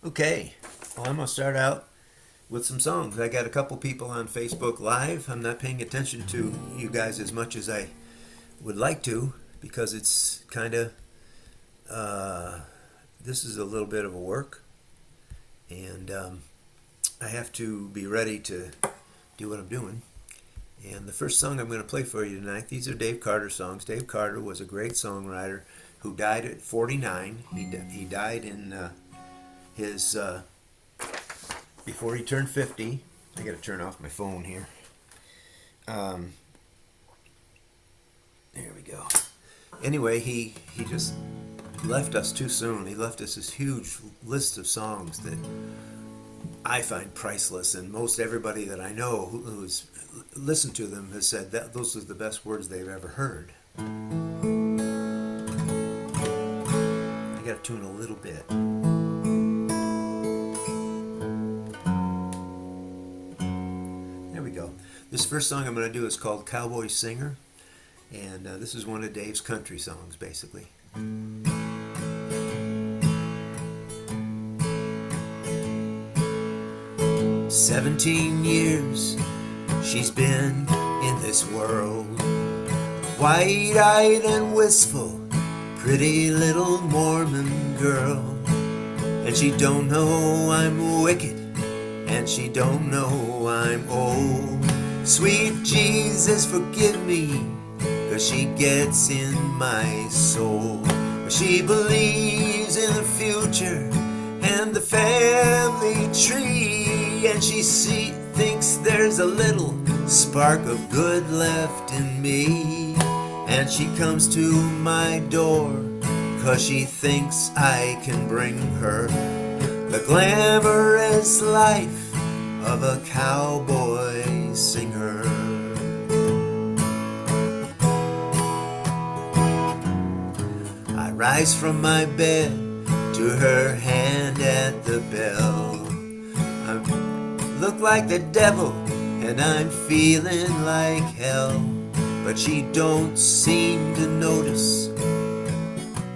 Okay, well, I'm going to start out with some songs. I got a couple people on Facebook Live. I'm not paying attention to you guys as much as I would like to because it's kind of, this is a little bit of a work, and I have to be ready to do what I'm doing. And the first song I'm going to play for you tonight, these are Dave Carter songs. Dave Carter was a great songwriter who died at 49. He died in his before he turned 50. I got to turn off my phone here. There we go. Anyway, he just left us too soon. He left us this huge list of songs that I find priceless, and most everybody that I know who's listened to them has said that those are the best words they've ever heard. I got to tune a little bit. There we go. This first song I'm going to do is called Cowboy Singer, and this is one of Dave's country songs, basically. 17 years she's been in this world, wide-eyed and wistful, pretty little Mormon girl. And she don't know I'm wicked, and she don't know I'm old. Sweet Jesus, forgive me, 'cause she gets in my soul. She believes in the future and the family tree, and she thinks there's a little spark of good left in me. And she comes to my door 'cause she thinks I can bring her the glamorous life of a cowboy singer. I rise from my bed to her hand at the bell. I look like the devil and I'm feeling like hell, but she don't seem to notice.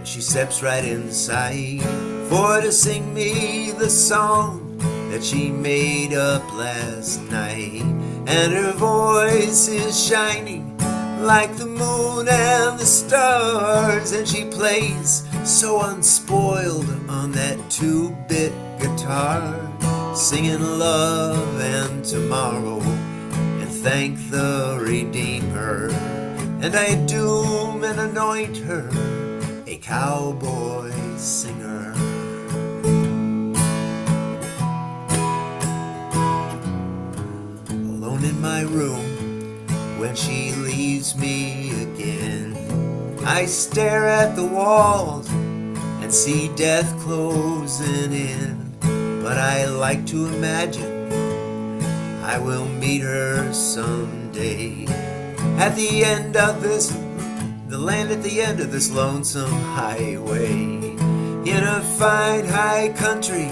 She steps right inside for to sing me the song that she made up last night. And her voice is shining like the moon and the stars, and she plays so unspoiled on that 2-bit guitar, singing love and tomorrow and thank the Redeemer. And I doom and anoint her a cowboy singer. Alone in my room when she leaves me again, I stare at the walls and see death closing in. But I like to imagine I will meet her someday at the end of this, the land at the end of this lonesome highway, in a fine high country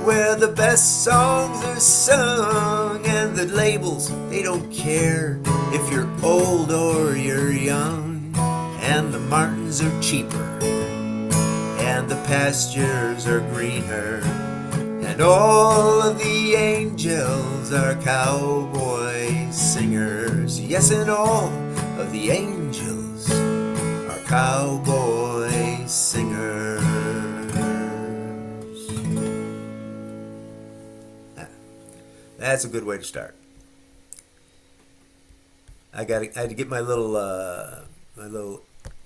where the best songs are sung, and the labels, they don't care if you're old or you're young, and the martins are cheaper and the pastures are greener, and all of the angels are cowboy singers. Yes, and all of the angels are cowboy singers. That's a good way to start. I had to get my little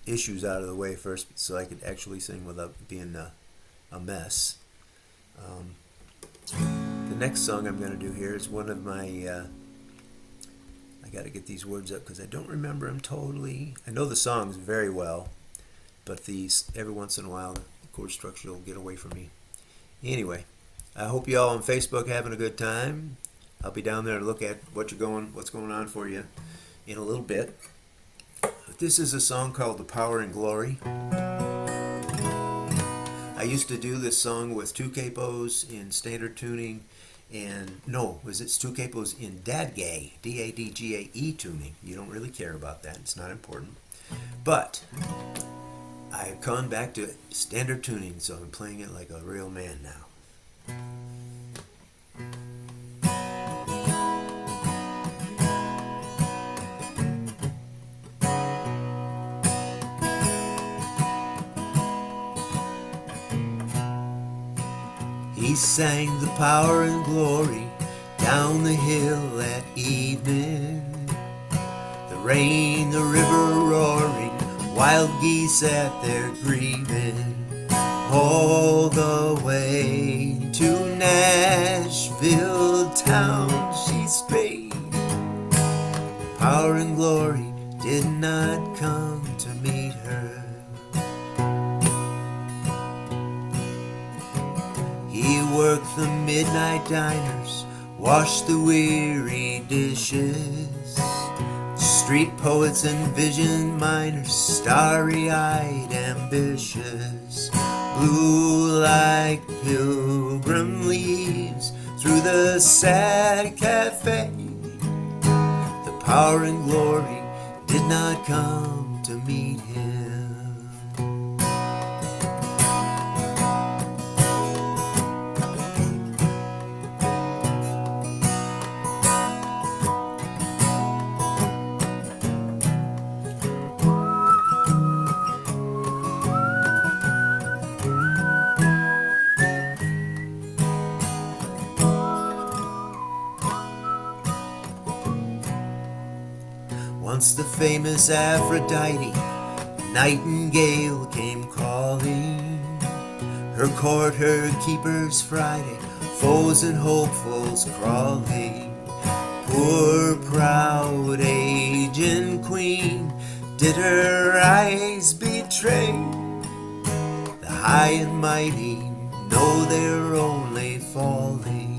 issues out of the way first so I could actually sing without being a mess. The next song I'm going to do here is one of my, I got to get these words up because I don't remember them totally. I know the songs very well, but these, every once in a while, the chord structure will get away from me. Anyway, I hope you all on Facebook having a good time. I'll be down there to look at what's going on for you in a little bit. But this is a song called The Power and Glory. I used to do this song with 2 capos in standard tuning, and it's 2 capos in Dadgae, D-A-D-G-A-E tuning. You don't really care about that, it's not important. But I've gone back to standard tuning, so I'm playing it like a real man now. He sang the power and glory down the hill at evening. The rain, the river roaring, wild geese at their grieving. All the way to Nashville town she strayed. Power and glory did not come to meet her. He worked the midnight diners, washed the weary dishes. Street poets and vision miners, starry-eyed, ambitious, blew like pilgrim leaves through the sad cafe. The power and glory did not come to meet him. Once the famous Aphrodite, nightingale, came calling. Her court, her keepers Friday, foes and hopefuls crawling. Poor proud aged queen, did her eyes betray? The high and mighty know they're only falling.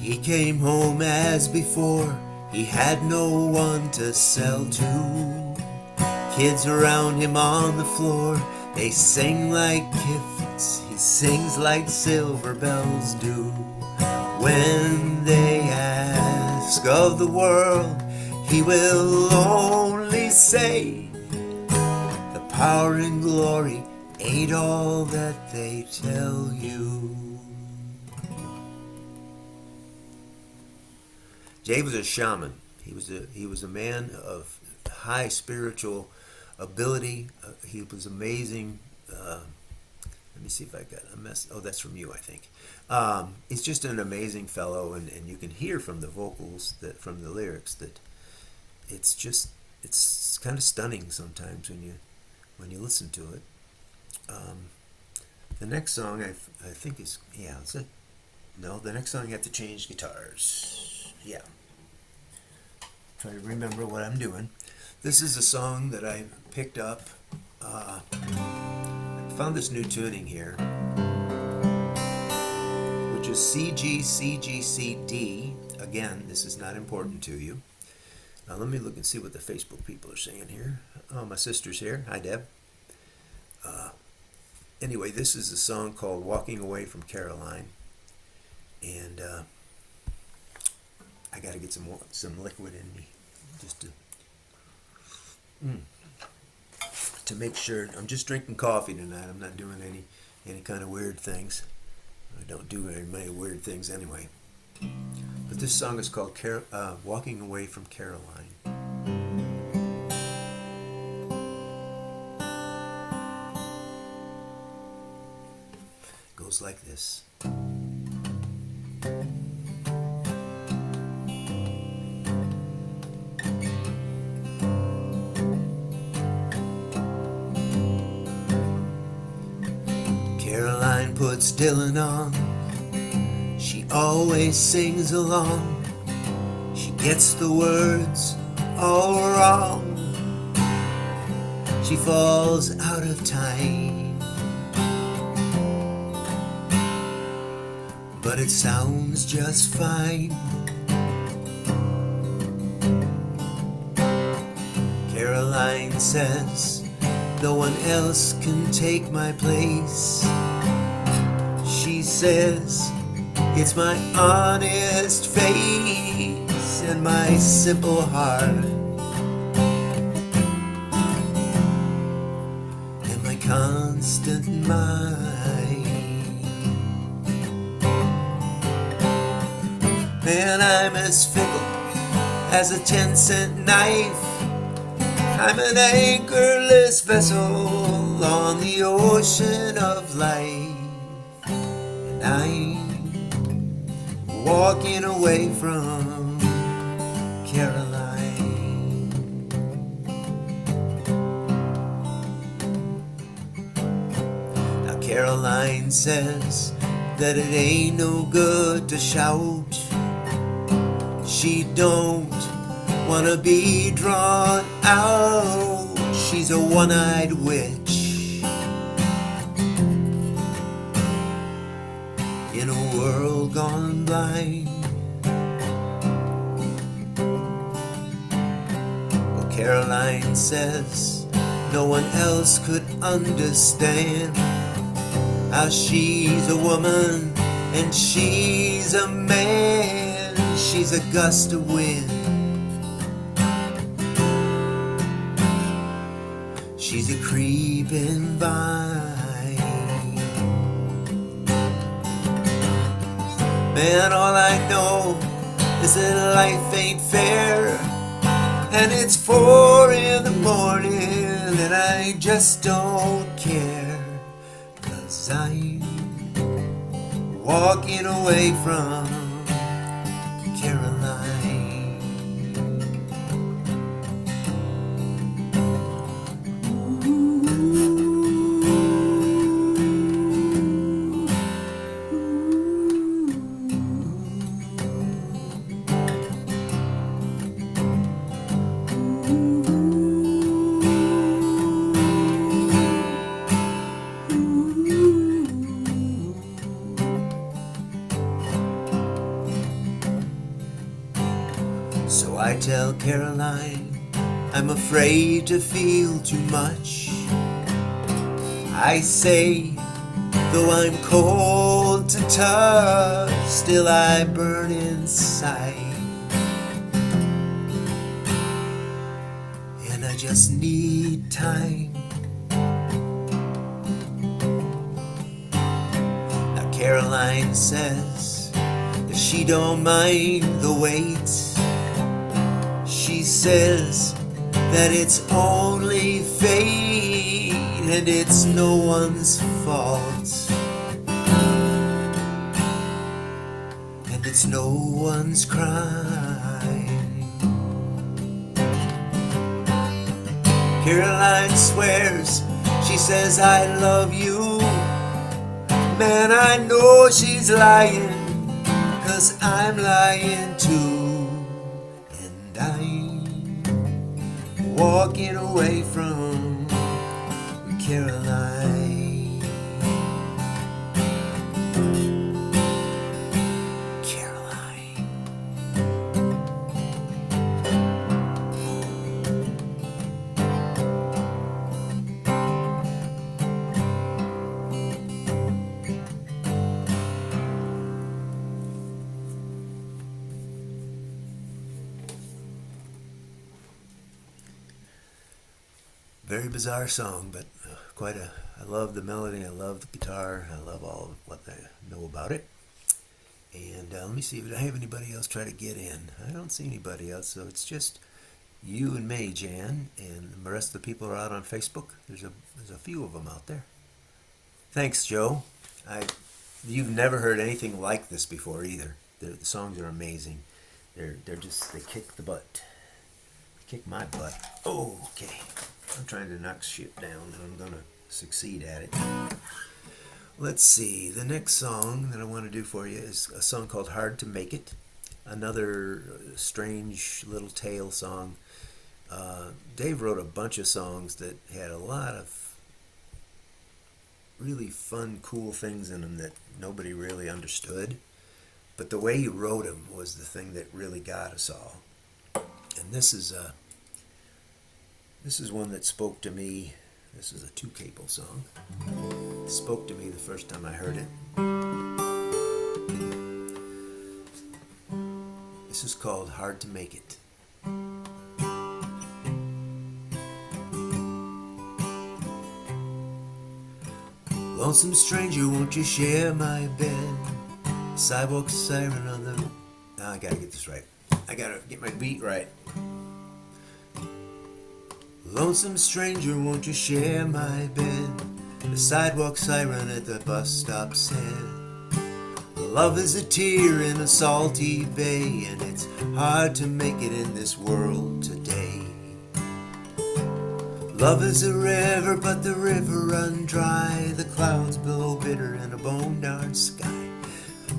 He came home as before, he had no one to sell to. Kids around him on the floor, they sing like kiffs, he sings like silver bells do. When they ask of the world, he will only say, the power and glory ain't all that they tell you. Dave was a shaman. He was a man of high spiritual ability. He was amazing. Let me see if I got a mess. Oh, that's from you, I think. He's just an amazing fellow, and you can hear from the vocals, from the lyrics, that it's kind of stunning sometimes when you listen to it. The next song I think is it? No, the next song you have to change guitars. Yeah. Try to remember what I'm doing. This is a song that I picked up. I found this new tuning here, which is C-G-C-G-C-D. Again, this is not important to you. Now let me look and see what the Facebook people are saying here. Oh, my sister's here. Hi, Deb. Anyway, this is a song called Walking Away from Caroline. And I got to get some liquid in me just to make sure. I'm just drinking coffee tonight. I'm not doing any kind of weird things. I don't do very many weird things anyway. But this song is called Walking Away from Caroline. It goes like this. Caroline puts Dylan on, she always sings along, she gets the words all wrong, she falls out of time, but it sounds just fine. Caroline says, no one else can take my place. She says, It's my honest face and my simple heart and my constant mind. Man, I'm as fickle as a 10-cent knife. I'm an anchorless vessel on the ocean of life, and I'm walking away from Caroline. Now Caroline says that it ain't no good to shout. She don't wanna be drawn out. She's a one-eyed witch in a world gone blind. Well, Caroline says no one else could understand how she's a woman and she's a man. She's a gust of wind, she's a creeping vine. Man, all I know is that life ain't fair, and it's 4 in the morning and I just don't care, 'cause I'm walking away from Caroline. So I tell Caroline I'm afraid to feel too much. I say, though I'm cold to touch, still I burn inside, and I just need time. Now Caroline says if she don't mind the wait, she says that it's only fate and it's no one's fault, and it's no one's crime. Caroline swears, she says I love you. Man, I know she's lying, 'cause I'm lying too, and I'm walking away from Caroline. Caroline. Very bizarre song, but I love the melody, I love the guitar, I love all of what I know about it. And let me see if I have anybody else try to get in. I don't see anybody else, so it's just you and me, Jan, and the rest of the people are out on Facebook. There's a few of them out there. Thanks, Joe. You've never heard anything like this before either. The songs are amazing. They kick the butt. Kick my butt. Oh, okay. I'm trying to knock shit down, and I'm gonna succeed at it. Let's see. The next song that I want to do for you is a song called "Hard to Make It." Another strange little tale song. Dave wrote a bunch of songs that had a lot of really fun, cool things in them that nobody really understood. But the way he wrote them was the thing that really got us all. And this is one that spoke to me. This is a Two Capo song. It spoke to me the first time I heard it. This is called Hard to Make It. Lonesome stranger, won't you share my bed? Sidewalk siren on the... Now I gotta get this right. I gotta get my beat right. Lonesome stranger, won't you share my bed? The sidewalk siren at the bus stop said, love is a tear in a salty bay, and it's hard to make it in this world today. Love is a river, but the river run dry. The clouds blow bitter in a bone-darned sky.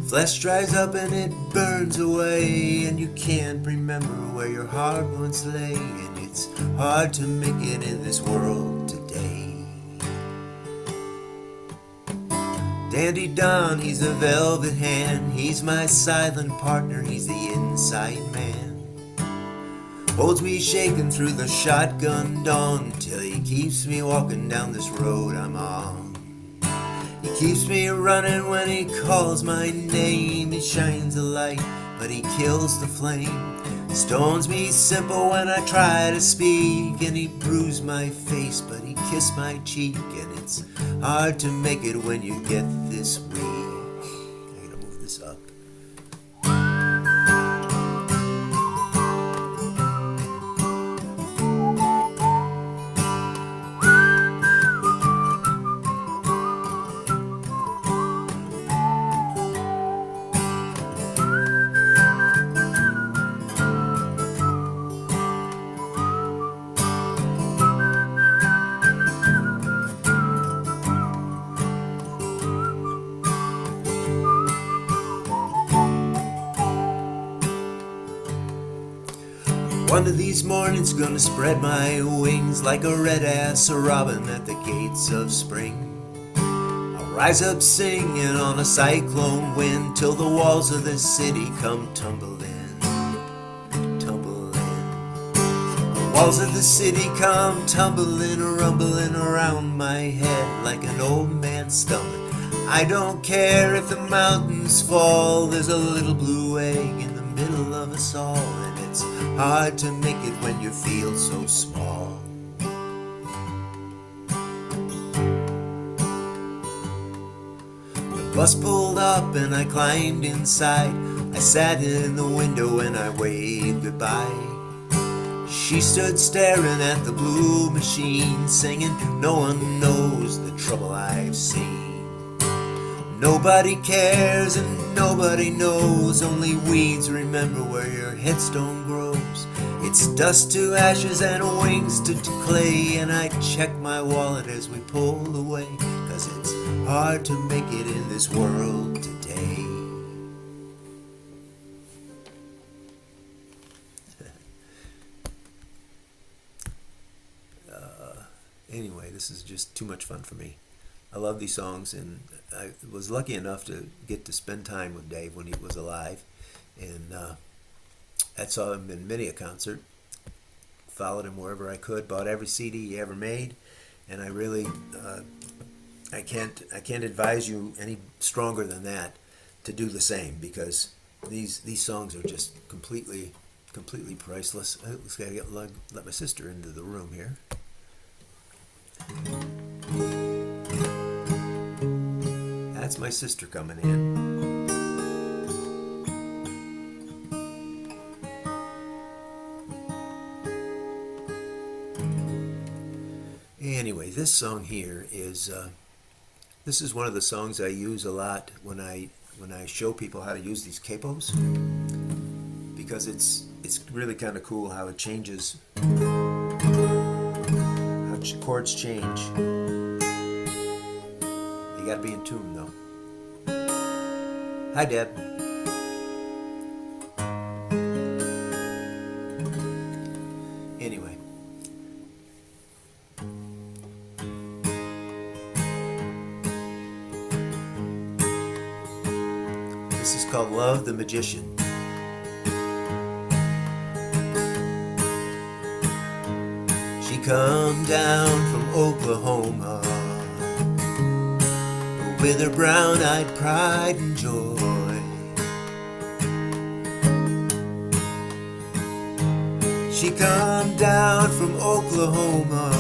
Flesh dries up and it burns away, and you can't remember where your heart once lay. And it's hard to make it in this world today. Dandy Don, he's a velvet hand. He's my silent partner, he's the inside man. Holds me shaking through the shotgun dawn, till he keeps me walking down this road I'm on. He keeps me running when he calls my name. He shines a light, but he kills the flame. Stones me simple when I try to speak, and he bruised my face, but he kissed my cheek. And it's hard to make it when you get this weak. I gotta move this up. One of these mornings gonna spread my wings like a red-ass robin at the gates of spring. I'll rise up singing on a cyclone wind till the walls of this city come tumbling, tumbling. The walls of the city come tumbling, rumbling around my head like an old man stumbling. I don't care if the mountains fall, there's a little blue egg in the middle of us all. It's hard to make it when you feel so small. The bus pulled up and I climbed inside. I sat in the window and I waved goodbye. She stood staring at the blue machine, singing, no one knows the trouble I've seen. Nobody cares and nobody knows, only weeds remember where your headstone grows. It's dust to ashes and wings to clay, and I check my wallet as we pull away, 'cause it's hard to make it in this world today. Anyway, this is just too much fun for me. I love these songs, and I was lucky enough to get to spend time with Dave when he was alive, and I saw him in many a concert, followed him wherever I could, bought every CD he ever made, and I really, I can't advise you any stronger than that to do the same, because these songs are just completely priceless. Let's let my sister into the room here. That's my sister coming in. Anyway, this song here is this is one of the songs I use a lot when I show people how to use these capos, because it's really kind of cool how it changes, how chords change. You gotta be in tune though. Hi, Deb. Anyway. This is called Love the Magician. She come down from Oklahoma with her brown-eyed pride and joy. She come down from Oklahoma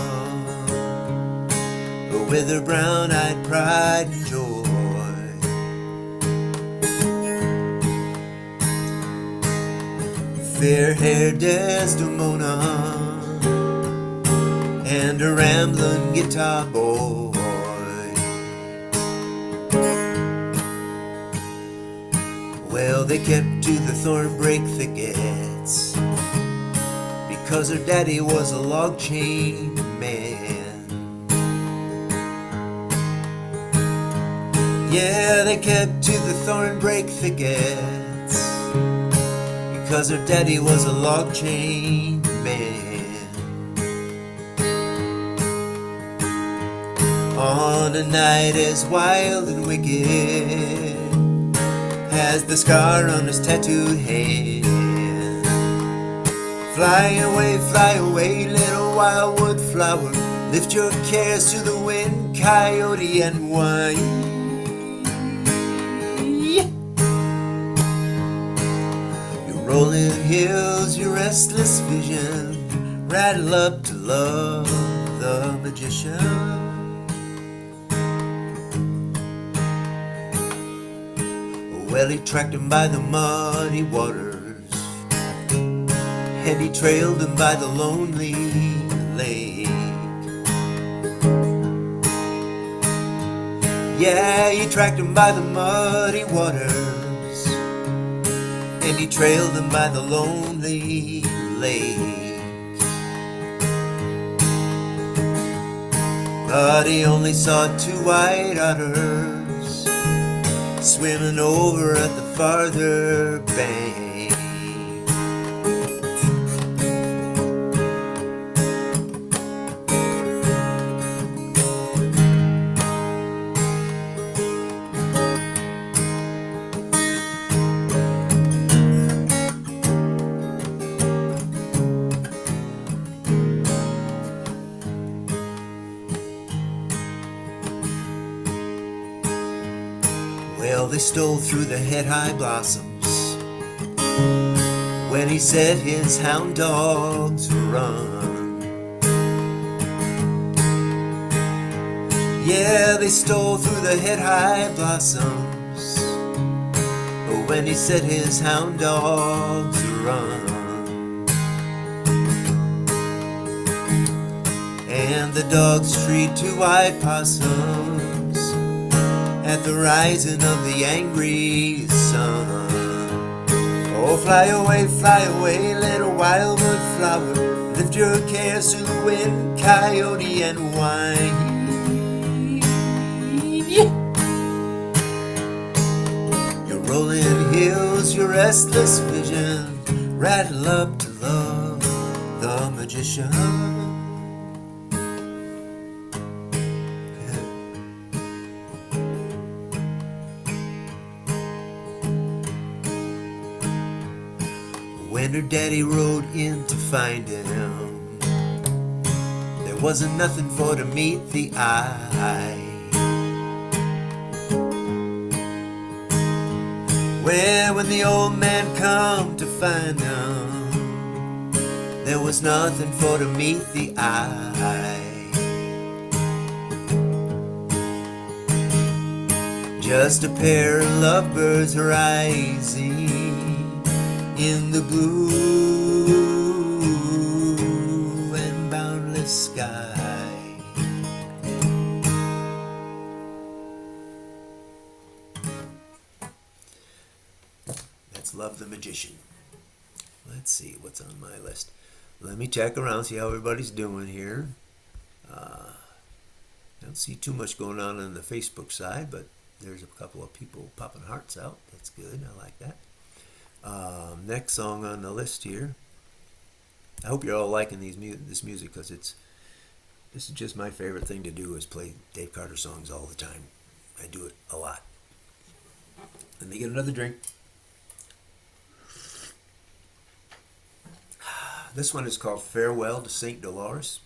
with her brown-eyed pride and joy. Fair-haired Desdemona and a rambling guitar boy. Well, they kept to the thornbrake thickets because her daddy was a log chain man. Yeah, they kept to the thornbrake thickets because her daddy was a log chain man. On a night as wild and wicked as the scar on his tattooed hand. Fly away, little wildwood flower. Lift your cares to the wind, coyote and wine. Your rolling hills, your restless vision, rattle up to love the magician. Well, he tracked him by the muddy waters, and he trailed him by the lonely lake. Yeah, he tracked him by the muddy waters, and he trailed him by the lonely lake. But he only saw two white otters swimming over at the farther bank. Well, they stole through the head-high blossoms when he set his hound dogs to run. Yeah, they stole through the head-high blossoms when he set his hound dogs to run. And the dogs treed two white possums at the rising of the angry sun. Oh, fly away, little wildwood flower. Lift your cares to the wind, coyote and wine. Yeah. Your rolling hills, your restless vision, rattle up to love the magician. When her daddy rode in to find him, there wasn't nothing for to meet the eye. Well, when the old man come to find him, there was nothing for to meet the eye. Just a pair of lovebirds rising in the blue and boundless sky. That's Love the Magician. Let's see what's on my list. Let me check around, see how everybody's doing here. I don't see too much going on the Facebook side, but there's a couple of people popping hearts out. That's good. I like that. Next song on the list here. I hope you're all liking this music, because this is just my favorite thing to do, is play Dave Carter songs all the time. I do it a lot. Let me get another drink. This one is called Farewell to St. Dolores.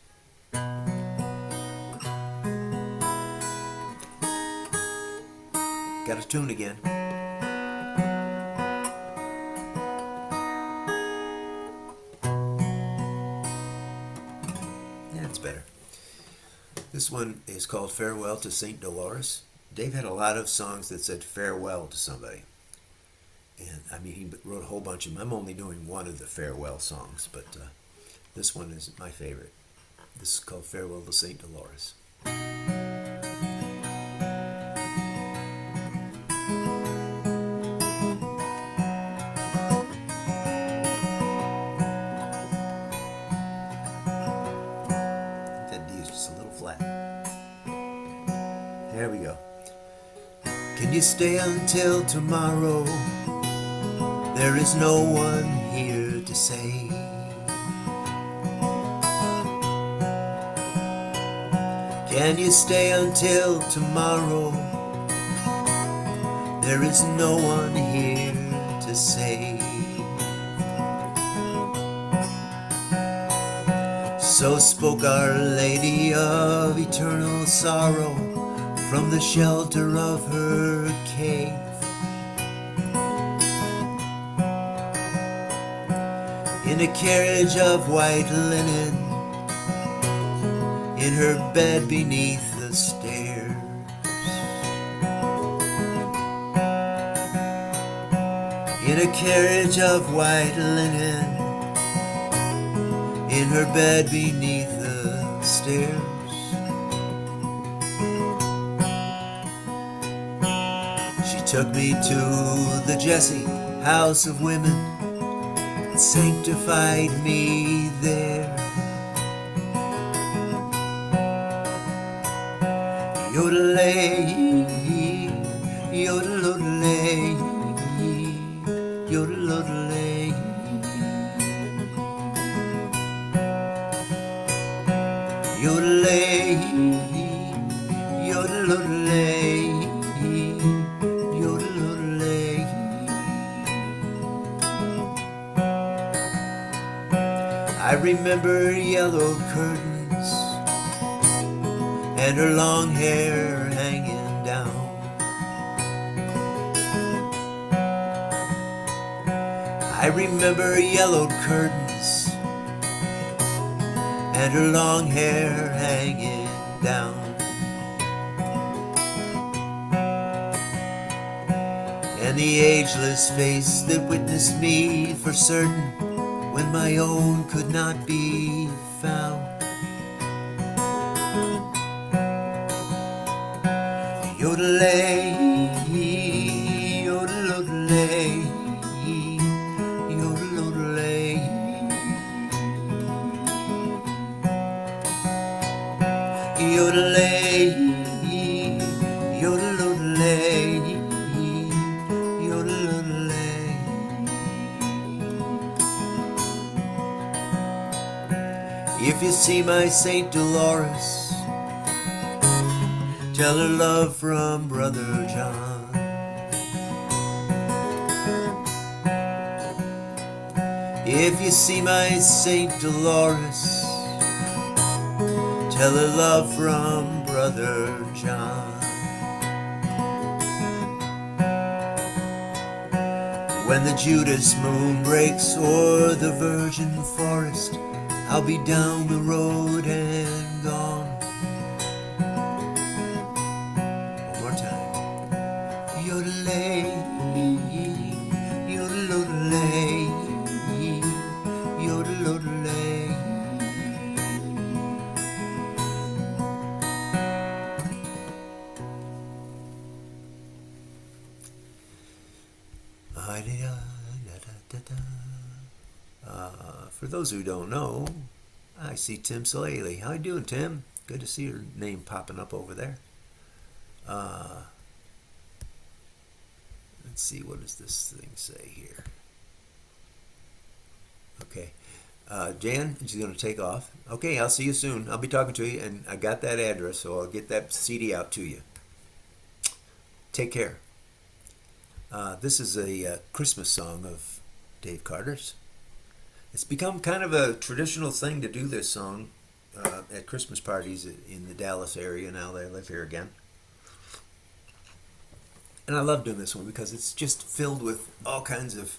Got a tune again. This one is called Farewell to St. Dolores. Dave had a lot of songs that said farewell to somebody. And I mean, he wrote a whole bunch of them. I'm only doing one of the farewell songs, but this one is my favorite. This is called Farewell to St. Dolores. That D is just a little flat. There we go. Can you stay until tomorrow? There is no one here to say. Can you stay until tomorrow? There is no one here to say. So spoke Our Lady of Eternal Sorrow from the shelter of her cave. In a carriage of white linen, in her bed beneath the stairs. In a carriage of white linen, in her bed beneath the stairs. She took me to the Jesse house of women and sanctified me there. Yodelay, yodelay, yodelay. Yodelay, yodelay, yodelay. I remember yellow curtains and her long hair hanging down. I remember yellowed curtains and her long hair hanging down. And the ageless face that witnessed me for certain when my own could not be found. Yodelay, yodelay, yodelay. Yodelay, yodelay, yodelay. If you see my St. Dolores, tell her love from Brother John. If you see my St. Dolores, tell her love from Brother John. When the Judas moon breaks o'er the virgin forest, I'll be down the road and gone. One more time. Yodelay, yodelay, yodelay. For those who don't know, I see Tim Salele. How you doing, Tim? Good to see your name popping up over there. Let's see, what does this thing say here? Okay. Jan, she's going to take off. Okay, I'll see you soon. I'll be talking to you, and I got that address, so I'll get that CD out to you. Take care. This is a Christmas song of Dave Carter's. It's become kind of a traditional thing to do this song at Christmas parties in the Dallas area now that I live here again. And I love doing this one because it's just filled with all kinds of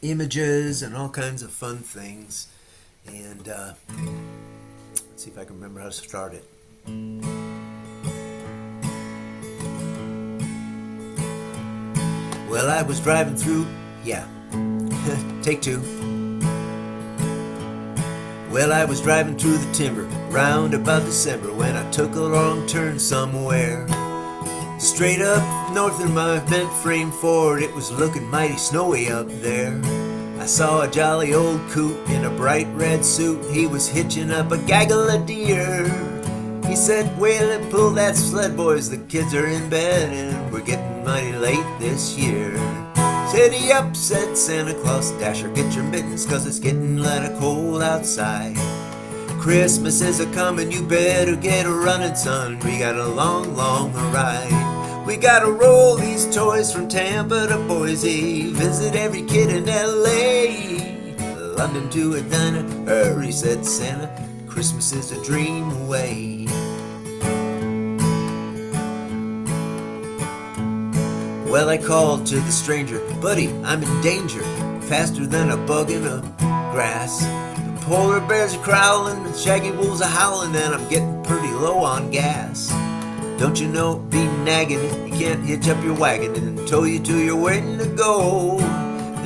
images and all kinds of fun things. And let's see if I can remember how to start it. Well, I was driving through, take two. Well, I was driving through the timber round about December when I took a long turn somewhere. Straight up north of my bent frame Ford, it was looking mighty snowy up there. I saw a jolly old coot in a bright red suit. He was hitching up a gaggle of deer. He said, "Whale and pull that sled, boys, the kids are in bed and we're getting mighty late this year." "Steady up," said Santa Claus, "Dasher, get your mittens, 'cause it's getting mighty cold outside. Christmas is a-comin', you better get a-runnin', son. We got a long, long ride. We gotta roll these toys from Tampa to Boise, visit every kid in L.A., London to Atlanta. Hurry," said Santa, "Christmas is a dream away." Well, I called to the stranger, "Buddy, I'm in danger, faster than a bug in the grass. The polar bears are crowling, the shaggy wolves are howling, and I'm getting pretty low on gas. Don't you know, be nagging, you can't hitch up your wagon and tow you to your waiting to go."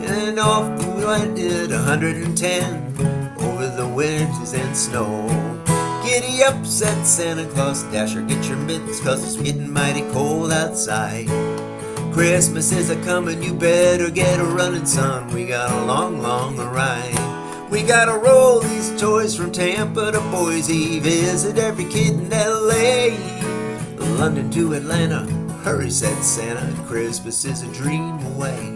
And off we went at 110 over the winters and snow. "Giddy up," said Santa Claus, "Dasher, get your mittens, 'cause it's getting mighty cold outside. Christmas is a-comin', you better get a-runnin', son. We got a long, long ride. We gotta roll these toys from Tampa to Boise, visit every kid in L.A., London to Atlanta." Hurry, said Santa, "Christmas is a dream away."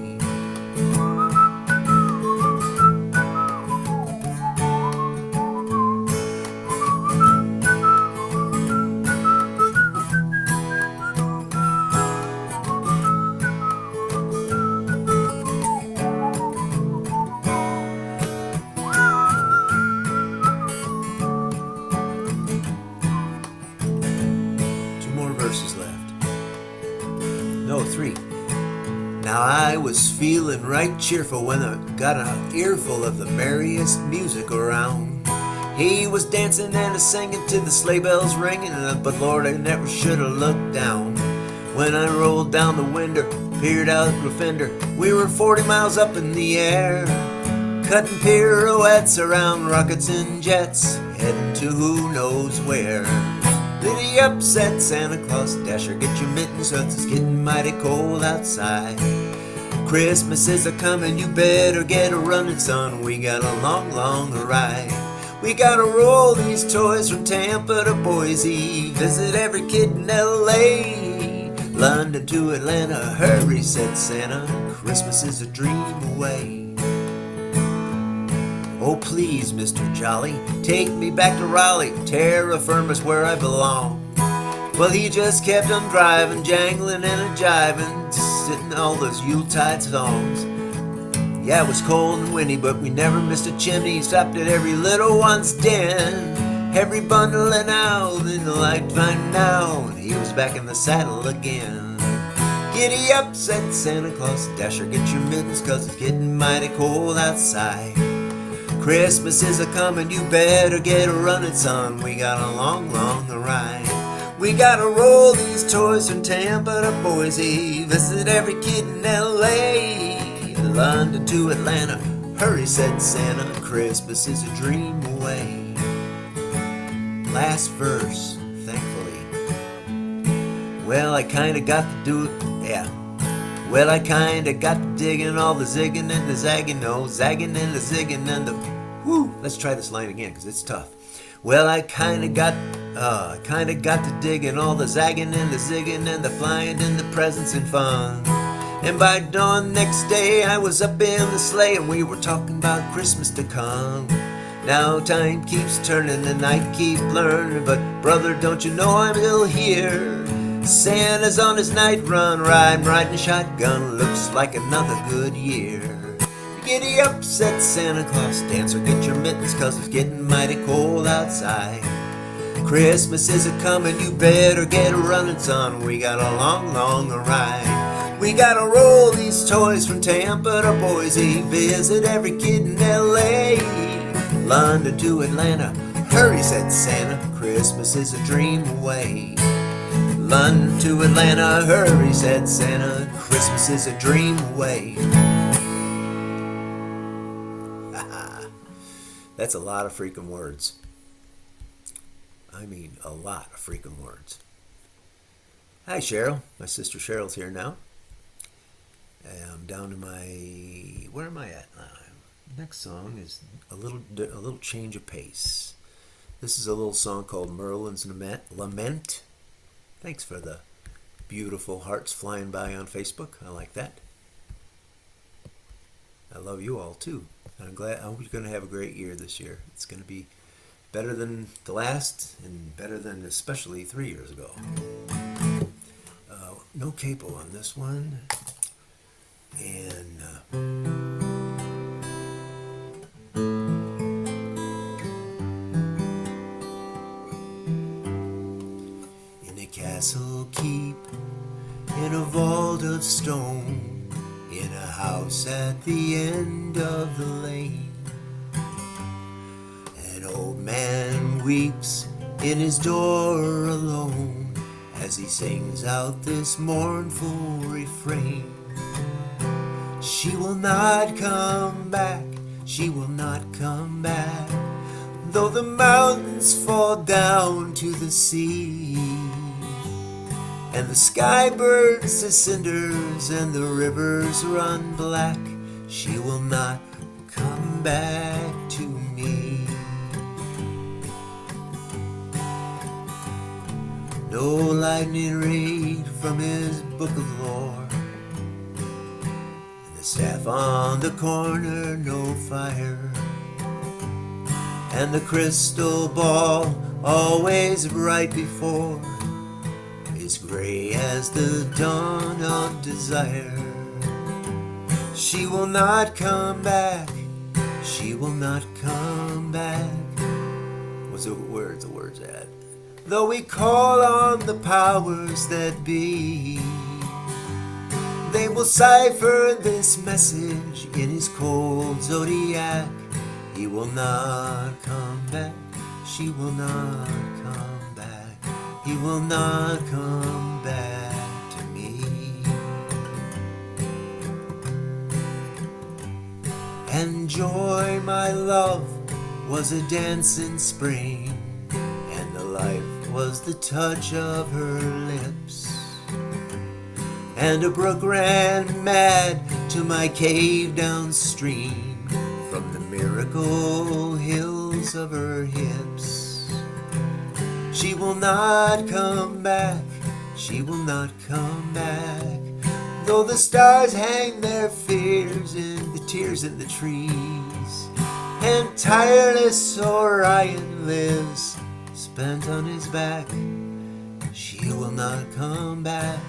Verses left. No, 3. Now I was feeling right cheerful when I got an earful of the merriest music around. He was dancing and a-singing to the sleigh bells ringing, but Lord, I never should have looked down. When I rolled down the window, peered out the fender, we were 40 miles up in the air, cutting pirouettes around rockets and jets, heading to who knows where. "Giddy up," said Santa Claus, "Dasher, get your mittens, 'cause it's getting mighty cold outside. Christmas is a-comin', you better get a-runnin', son. We got a long, long ride. We gotta roll these toys from Tampa to Boise, visit every kid in L.A., London to Atlanta." Hurry, said Santa, "Christmas is a dream away." "Oh, please, Mr. Jolly, take me back to Raleigh, terra firma's where I belong." Well, he just kept on driving, jangling and a-jiving, sitting all those Yuletide songs. Yeah, it was cold and windy, but we never missed a chimney. Stopped at every little one's den, every bundling out in the light find now, and he was back in the saddle again. "Giddy up," said Santa Claus, "Dasher, get your mittens, 'cause it's getting mighty cold outside. Christmas is a-comin', you better get a-runnin', son. We got a long, long ride. We gotta roll these toys from Tampa to Boise, visit every kid in L.A., London to Atlanta." Hurry, said Santa, "Christmas is a dream away." Last verse, thankfully. Well, I kinda got to do it, Well, I kinda got to digging all the zigging and the zagging, no, zagging and the zigging and the Let's try this line again, 'cause it's tough. Well, I kinda got to digging all the zagging and the zigging and the flying and the presents and fun. And by dawn next day, I was up in the sleigh and we were talking about Christmas to come. Now time keeps turning and I keep learning, but brother, don't you know I'm still here? Santa's on his night run, riding shotgun, looks like another good year. "Giddy up," said Santa Claus, "Dancer, get your mittens, 'cause it's getting mighty cold outside. Christmas is a-comin', you better get a-runnin', son. We got a long, long ride. We gotta roll these toys from Tampa to Boise, visit every kid in L.A., London to Atlanta." Hurry, said Santa, Christmas is a dream away. London to Atlanta, hurry, said Santa, Christmas is a dream away. That's a lot of freaking words. I mean, a lot of freaking words. Hi, Cheryl. My sister Cheryl's here now. I'm down to my... Where am I at? Next song is a little change of pace. This is a little song called Merlin's Lament. Thanks for the beautiful hearts flying by on Facebook. I like that. I love you all too. I hope you're going to have a great year this year. It's going to be better than the last and better than especially 3 years ago. No capo on this one. And in a castle keep, in a vault of stone, in a house at the end of the lane, an old man weeps in his door alone as he sings out this mournful refrain. She will not come back, she will not come back, though the mountains fall down to the sea, and the sky burns to cinders and the rivers run black. She will not come back to me. No lightning read from his book of lore, and the staff on the corner no fire, and the crystal ball always bright before is gray as the dawn of desire. She will not come back, she will not come back. Where's the words at? Though we call on the powers that be, they will cipher this message in his cold zodiac. He will not come back, she will not come back, he will not come back to me. And joy, my love, was a dance in spring, and the life was the touch of her lips, and a brook ran mad to my cave downstream from the miracle hills of her hips. She will not come back, she will not come back, though the stars hang their fears in the tears in the trees, and tireless Orion lives spent on his back. She will not come back,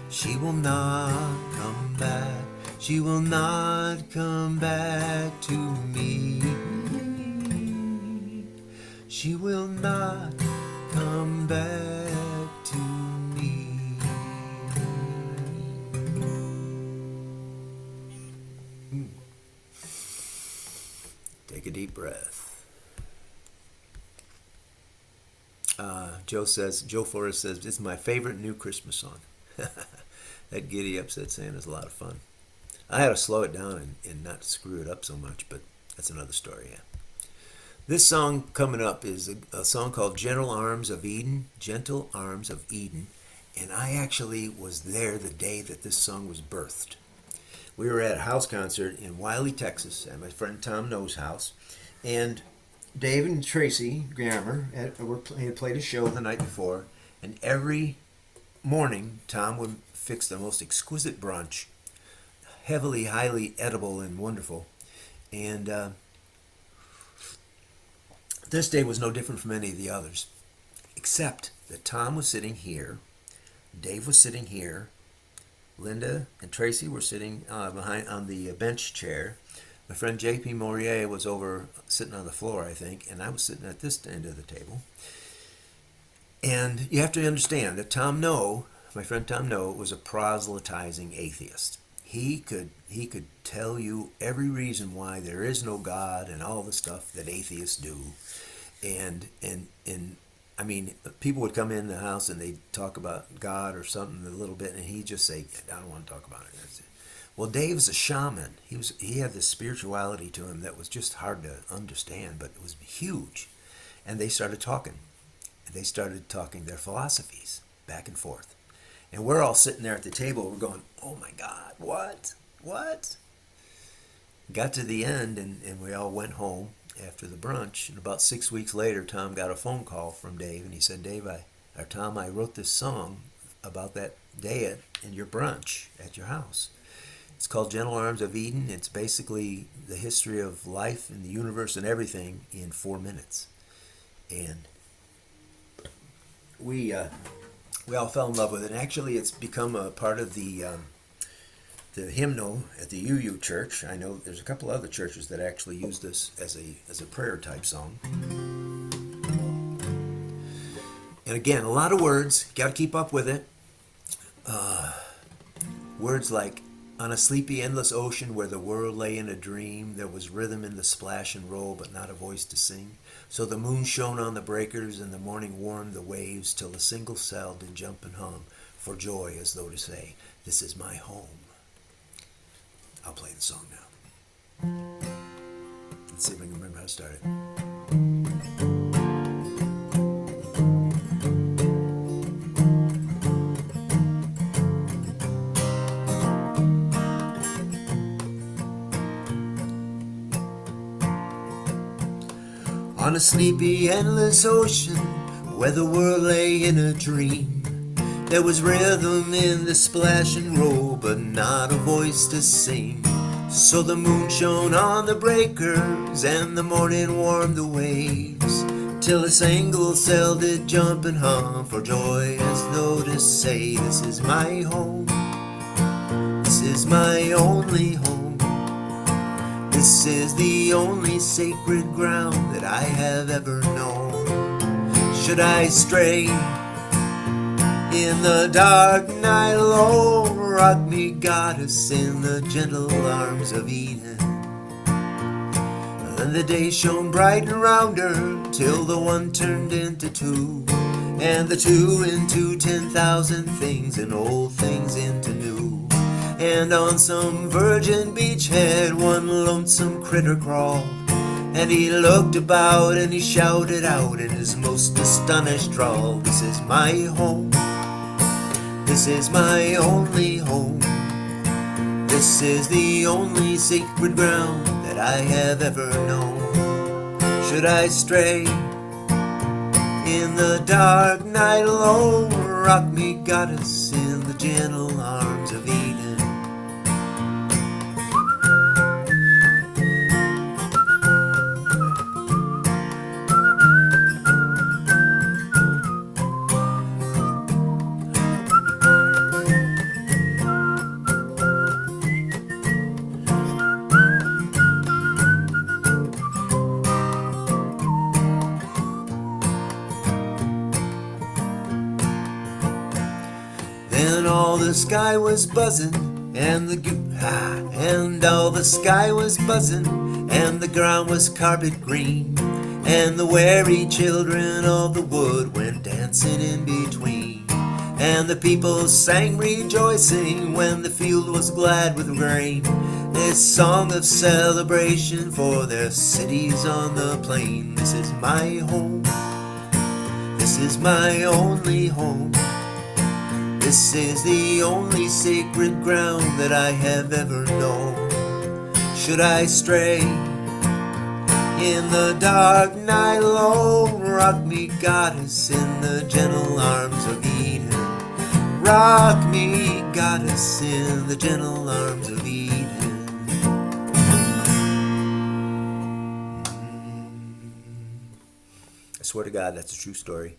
she will not come back, she will not come back to me. She will not come back to me. Take a deep breath. Joe Forrest says, "It's my favorite new Christmas song." That Giddy Up Said Santa's a lot of fun. I had to slow it down and not screw it up so much, but that's another story, yeah. This song coming up is a song called Gentle Arms of Eden, Gentle Arms of Eden, and I actually was there the day that this song was birthed. We were at a house concert in Wiley, Texas, at my friend Tom No's house, and Dave and Tracy Grammer had played a show the night before, and every morning Tom would fix the most exquisite brunch, highly edible and wonderful, and this day was no different from any of the others, except that Tom was sitting here, Dave was sitting here, Linda and Tracy were sitting behind on the bench chair. My friend J.P. Morier was over sitting on the floor, I think, and I was sitting at this end of the table. And you have to understand that Tom No, my friend Tom No, was a proselytizing atheist. He could tell you every reason why there is no God and all the stuff that atheists do. And I mean, people would come in the house and they'd talk about God or something a little bit, and he'd just say, "I don't want to talk about it." That's it. Well, Dave's a shaman. He had this spirituality to him that was just hard to understand, but it was huge. And they started talking. They started talking their philosophies back and forth. And we're all sitting there at the table. We're going, "Oh my God, what? What?" Got to the end, and we all went home after the brunch. And about 6 weeks later, Tom got a phone call from Dave, and he said, Tom, I wrote this song about that day in your brunch at your house. It's called Gentle Arms of Eden. It's basically the history of life and the universe and everything in 4 minutes. And we all fell in love with it. And actually, it's become a part of the hymnal at the UU church. I know there's a couple other churches that actually use this as a prayer type song. And again, a lot of words. Got to keep up with it. Words like, on a sleepy, endless ocean where the world lay in a dream, there was rhythm in the splash and roll, but not a voice to sing. So the moon shone on the breakers, and the morning warmed the waves, till a single cell did jump and hum for joy, as though to say, "This is my home." I'll play the song now. Let's see if I can remember how to start it. On a sleepy, endless ocean where the world lay in a dream, there was rhythm in the splash and roll, but not a voice to sing. So the moon shone on the breakers, and the morning warmed the waves, till a single cell did jump and hum for joy, as though to say, "This is my home. This is my only home. This is the only sacred ground that I have ever known. Should I stray in the dark night alone, rock me, goddess, in the gentle arms of Eden." Then the day shone bright around her, till the one turned into two, and the two into 10,000 things, and old things into new. And on some virgin beachhead one lonesome critter crawled, and he looked about and he shouted out in his most astonished drawl, "This is my home. This is my only home. This is the only sacred ground that I have ever known. Should I stray in the dark night alone, rock me, goddess, in the gentle arms of Eden." Then all the sky was buzzing, and all the sky was buzzing, and the ground was carpet green, and the weary children of the wood went dancing in between, and the people sang rejoicing when the field was glad with rain, this song of celebration for their cities on the plain. This is my home. This is my only home. This is the only sacred ground that I have ever known. Should I stray in the dark night alone, rock me, goddess, in the gentle arms of Eden. Rock me, goddess, in the gentle arms of Eden. I swear to God, that's a true story.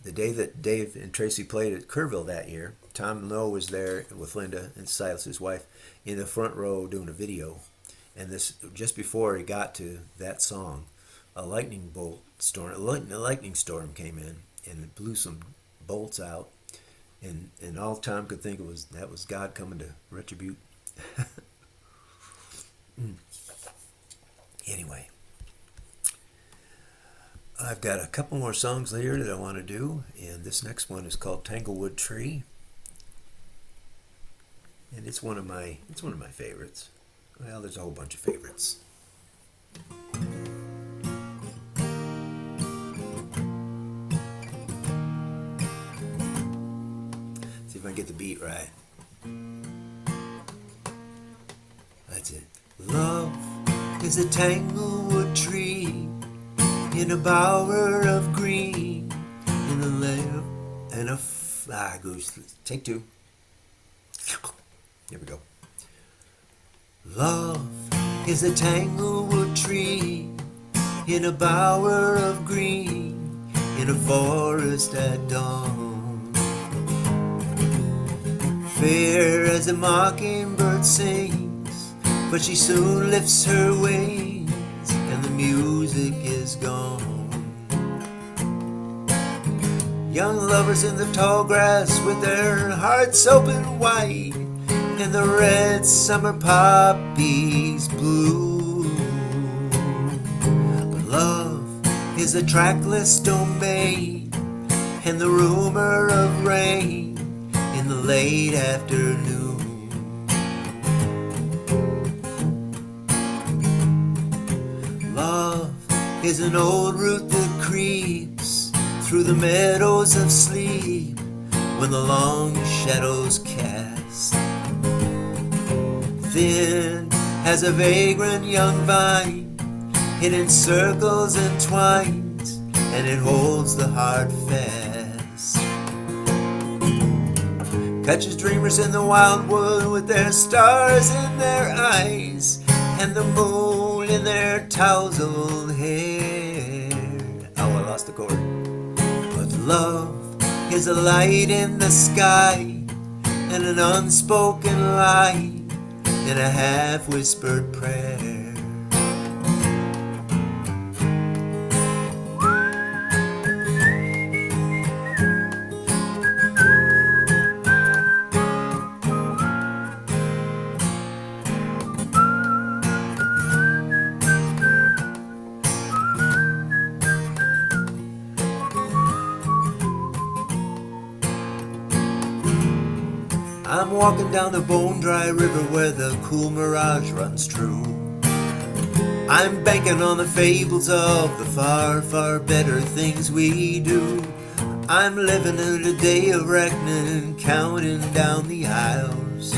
The day that Dave and Tracy played at Kerrville that year, Tom Lowe was there with Linda and Silas, his wife, in the front row doing a video. And this, just before he got to that song, a lightning storm came in, and it blew some bolts out. And all Tom could think of was that was God coming to retribute. Anyway, I've got a couple more songs here that I want to do, and this next one is called Tanglewood Tree, and it's one of my favorites. Well, there's a whole bunch of favorites. See if I can get the beat right. That's it. Love is a tanglewood tree in a bower of green, in the lair and a goose. Take two. Here we go. Love is a tanglewood tree in a bower of green, in a forest at dawn. Fair as a mockingbird sings, but she soon lifts her wings, and the music is gone. Young lovers in the tall grass with their hearts open wide, and the red summer poppies bloom. But love is a trackless domain, and the rumor of rain in the late afternoon. Love is an old root that creeps through the meadows of sleep when the long shadows cast. Thin as a vagrant young vine, it encircles and twines, and it holds the heart fast. Catches dreamers in the wildwood with their stars in their eyes, and the moon in their tousled hair. Oh, I lost the chord. But love is a light in the sky, and an unspoken lie in a half-whispered prayer. I'm walking down the bone-dry river where the cool mirage runs true. I'm banking on the fables of the far, far better things we do. I'm living in a day of reckoning, counting down the hours.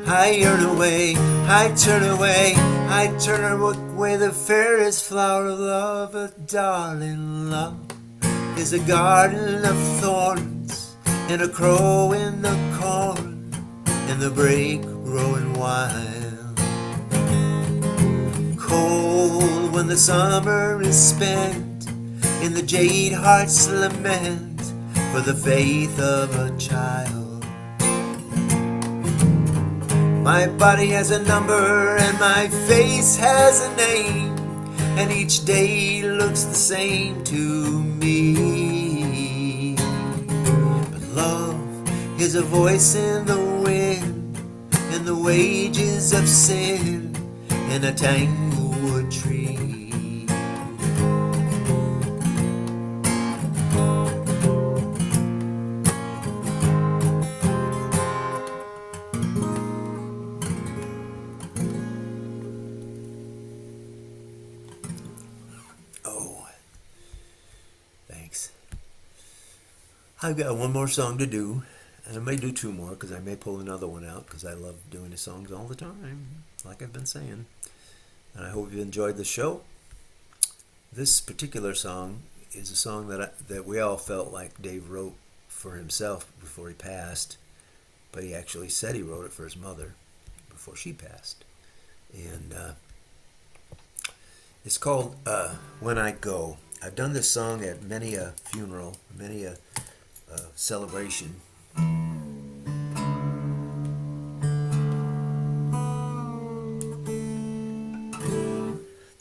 I yearn away, I turn away, I turn away the fairest flower of love. But darling, love is a garden of thorns, and a crow in the corn, and the brake growing wild. Cold when the summer is spent, in the jade heart's lament for the faith of a child. My body has a number and my face has a name, and each day looks the same to me. Love is a voice in the wind, and the wages of sin in a tanglewood tree. Oh, thanks. I've got one more song to do, and I may do two more because I may pull another one out because I love doing the songs all the time, like I've been saying. And I hope you enjoyed the show. This particular song is a song that we all felt like Dave wrote for himself before he passed, but he actually said he wrote it for his mother before she passed. And it's called When I Go. I've done this song at many a funeral, many a celebration.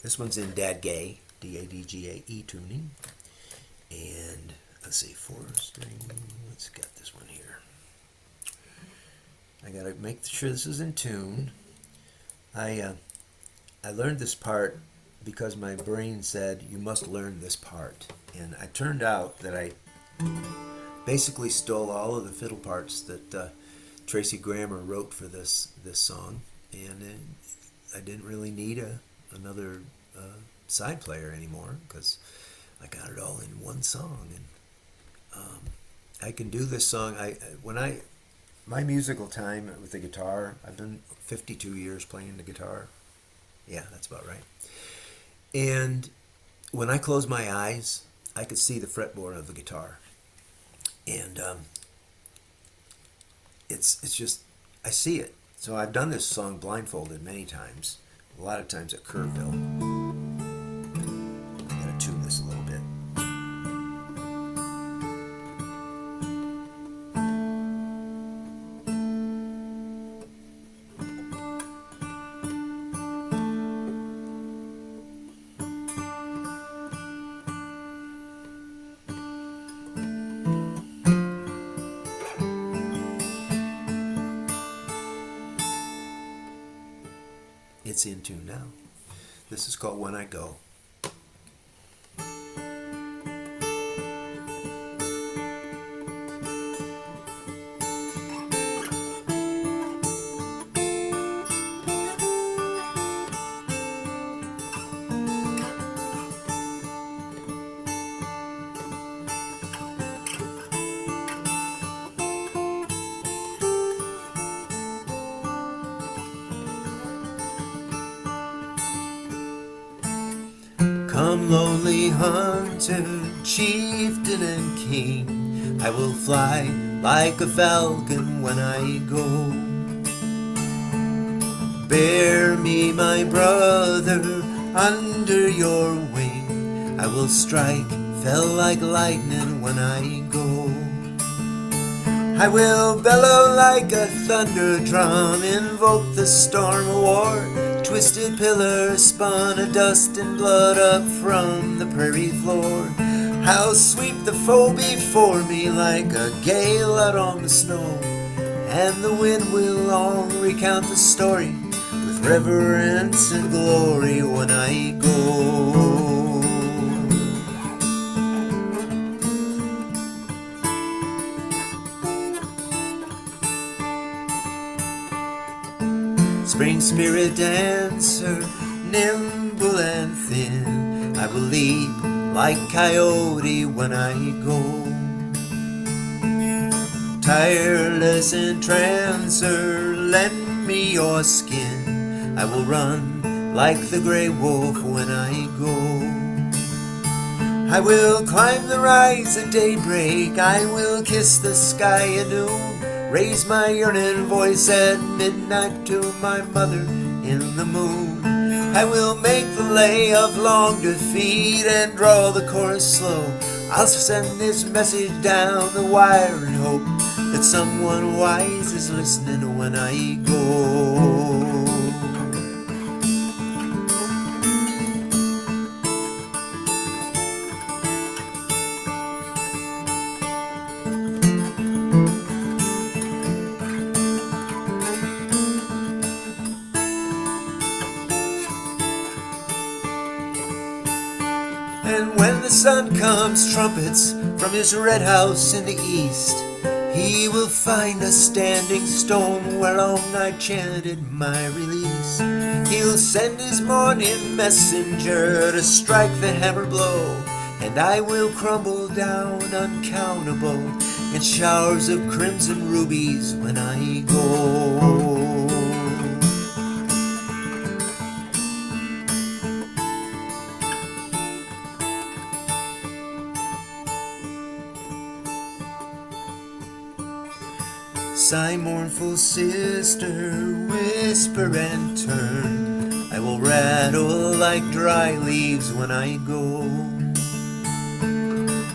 This one's in Dadgay, D-A-D-G-A-E tuning. And let's see, 4-string. Let's get this one here. I gotta make sure this is in tune. I I learned this part because my brain said, you must learn this part. And it turned out that I basically stole all of the fiddle parts that Tracy Grammer wrote for this song, and I didn't really need another side player anymore because I got it all in one song. And I can do this song. My musical time with the guitar, I've been 52 years playing the guitar. Yeah, that's about right. And when I close my eyes, I could see the fretboard of the guitar. And it's just, I see it. So I've done this song blindfolded many times, a lot of times at Kerrville. I gotta tune this a little bit. It's in tune now. This is called When I Go. Come, lonely hunter, chieftain and king, I will fly like a falcon when I go. Bear me, my brother, under your wing, I will strike fell like lightning when I go. I will bellow like a thunder drum, invoke the storm of war. Twisted pillar spun of dust and blood up from the prairie floor. I'll sweep the foe before me like a gale out on the snow, and the wind will long recount the story with reverence and glory when I go. Spring spirit dancer, nimble and thin, I will leap like coyote when I go. Tireless entrancer, lend me your skin, I will run like the gray wolf when I go. I will climb the rise at daybreak, I will kiss the sky at noon, raise my yearning voice at midnight to my mother in the moon. I will make the lay of long defeat and draw the chorus slow. I'll send this message down the wire and hope that someone wise is listening when I go. And when the sun comes trumpets from his red house in the east, he will find a standing stone where all night chanted my release. He'll send his morning messenger to strike the hammer blow, and I will crumble down uncountable in showers of crimson rubies when I go. Sigh, mournful sister, whisper and turn, I will rattle like dry leaves when I go.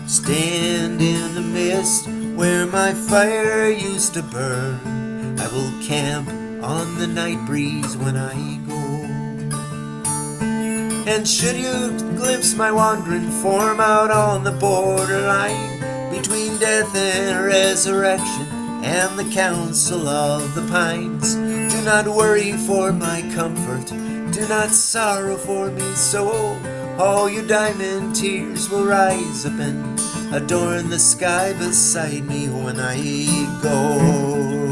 Stand in the mist where my fire used to burn, I will camp on the night breeze when I go. And should you glimpse my wandering form out on the borderline between death and resurrection and the council of the pines, do not worry for my comfort, Do not sorrow for me so. All your diamond tears will rise up and adorn the sky beside me when I go.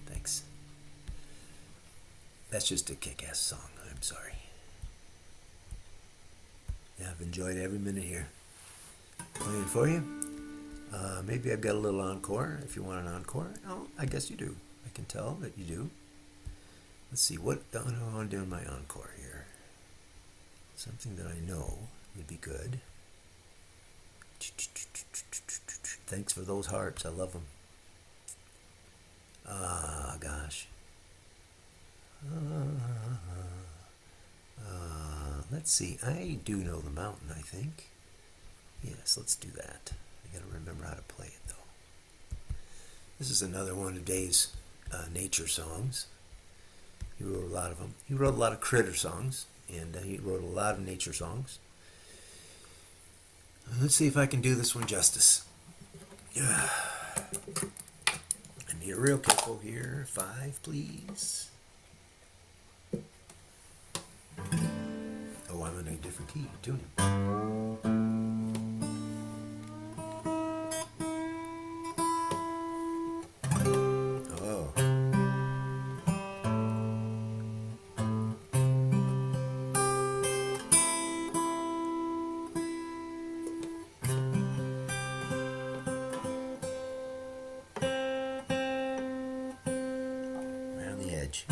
Thanks. That's just a kick-ass song. I'm sorry. Yeah, I've enjoyed every minute here playing for you. Maybe I've got a little encore if you want an encore. Oh, I guess you do. I can tell that you do. Let's see, what do I want to do in my encore here? Something that I know would be good. Thanks for those hearts. I love them. Ah, gosh. Let's see. I do know the mountain, I think. Yes, let's do that. I gotta remember how to play it, though. This is another one of Dave's nature songs. He wrote a lot of them. He wrote a lot of critter songs, and he wrote a lot of nature songs. Let's see if I can do this one justice. I need a real careful here. 5, please. Oh, I'm in a different key. Tuning. Oh. Around the edge.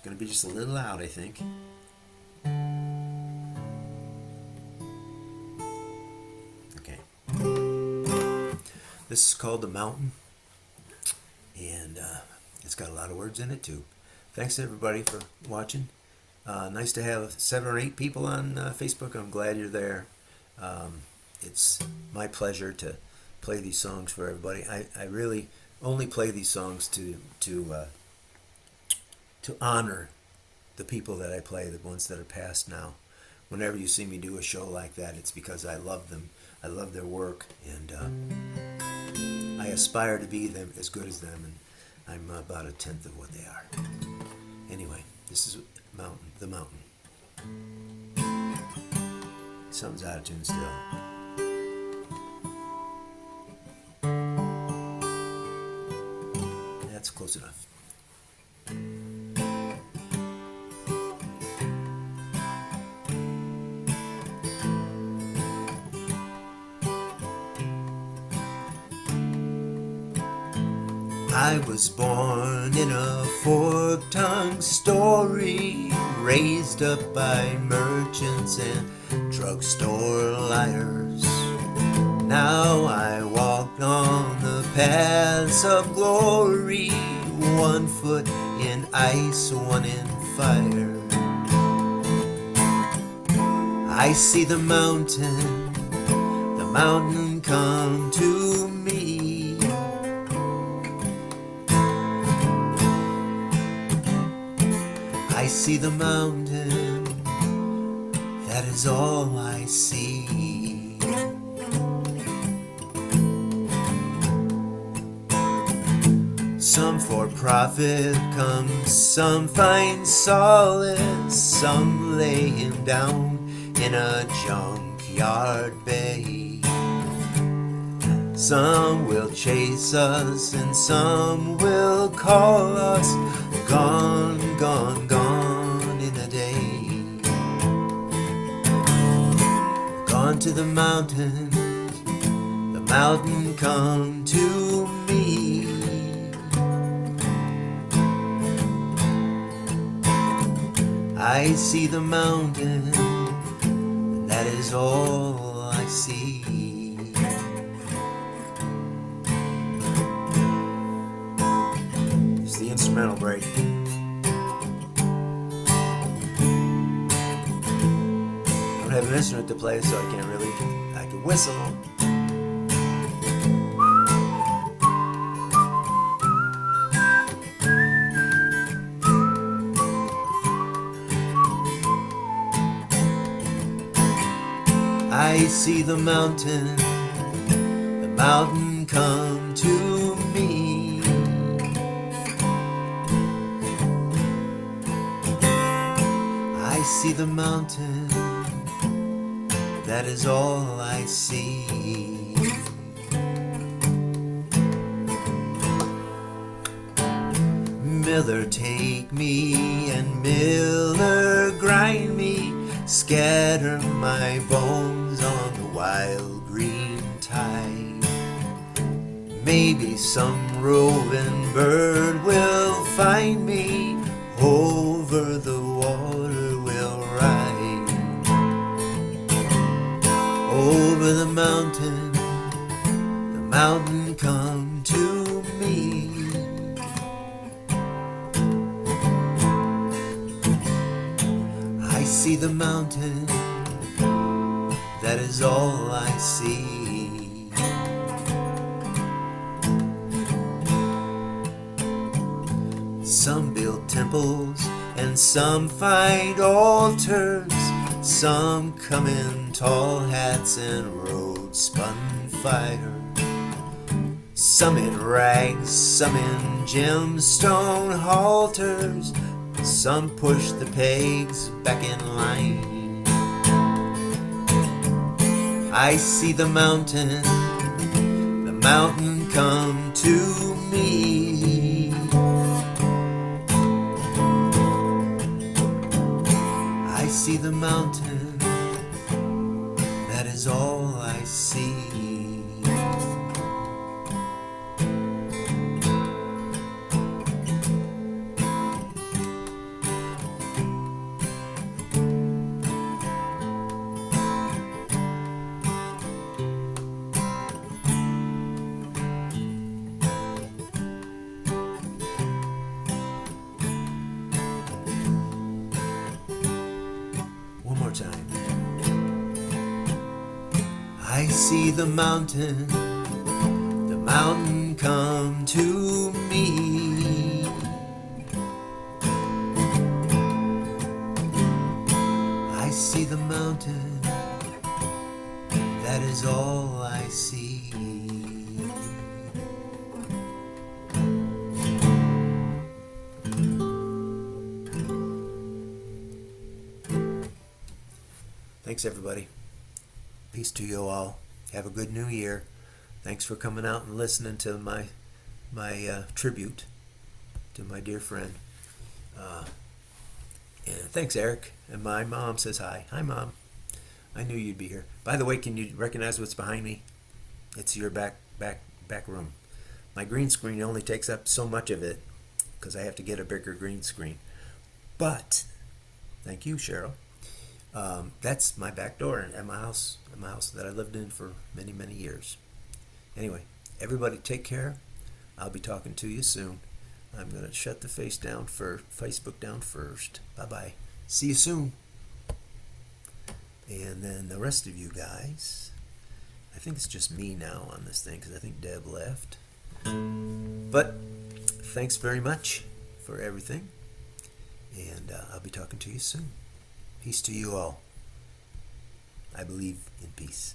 Going to be just a little loud, I think. Okay. This is called The Mountain, and it's got a lot of words in it too. Thanks everybody for watching. Nice to have 7 or 8 people on Facebook. I'm glad you're there. It's my pleasure to play these songs for everybody. I really only play these songs to honor the people that I play, the ones that are past now. Whenever you see me do a show like that, it's because I love them. I love their work, and I aspire to be them as good as them, and I'm about 1/10 of what they are. Anyway, this is Mountain, The Mountain. Something's out of tune still. That's close enough. I was born in a fork-tongued story, raised up by merchants and drugstore liars. Now I walk on the paths of glory, 1 foot in ice, 1 in fire. I see the mountain come to me. I see the mountain, that is all I see. Some for profit come, some find solace, some lay him down in a junkyard bay. Some will chase us and some will call us gone, gone, gone in a day. Gone to the mountain come to me. I see the mountain, and that is all I see. instrumental break. I don't have an instrument to play, so I can't really, I can whistle. I see the mountain come to me. I see the mountain, that is all I see. Miller take me and Miller grind me, scatter my bones on the wild green tide. Maybe some roving bird will find me, over the water we'll ride. Over the mountain come to me. I see the mountain, that is all I see. Some build temples and some find altars. Some come in tall hats and road spun fire. Some in rags, some in gemstone halters. Some push the pegs back in line. I see the mountain come to me. I see the mountain, that is all I see. One more time. I see the mountain come to me. I see the mountain, that is all I see. Thanks, everybody. Peace to you all. Have a good new year. Thanks for coming out and listening to my tribute to my dear friend. And thanks, Eric. And my mom says hi. Hi, Mom. I knew you'd be here. By the way, can you recognize what's behind me? It's your back room. My green screen only takes up so much of it because I have to get a bigger green screen. But thank you, Cheryl. That's my back door at my house that I lived in for many, many years. Anyway, everybody take care. I'll be talking to you soon. I'm going to shut the Facebook down first. Bye-bye. See you soon. And then the rest of you guys, I think it's just me now on this thing because I think Deb left. But thanks very much for everything. And I'll be talking to you soon. Peace to you all. I believe in peace.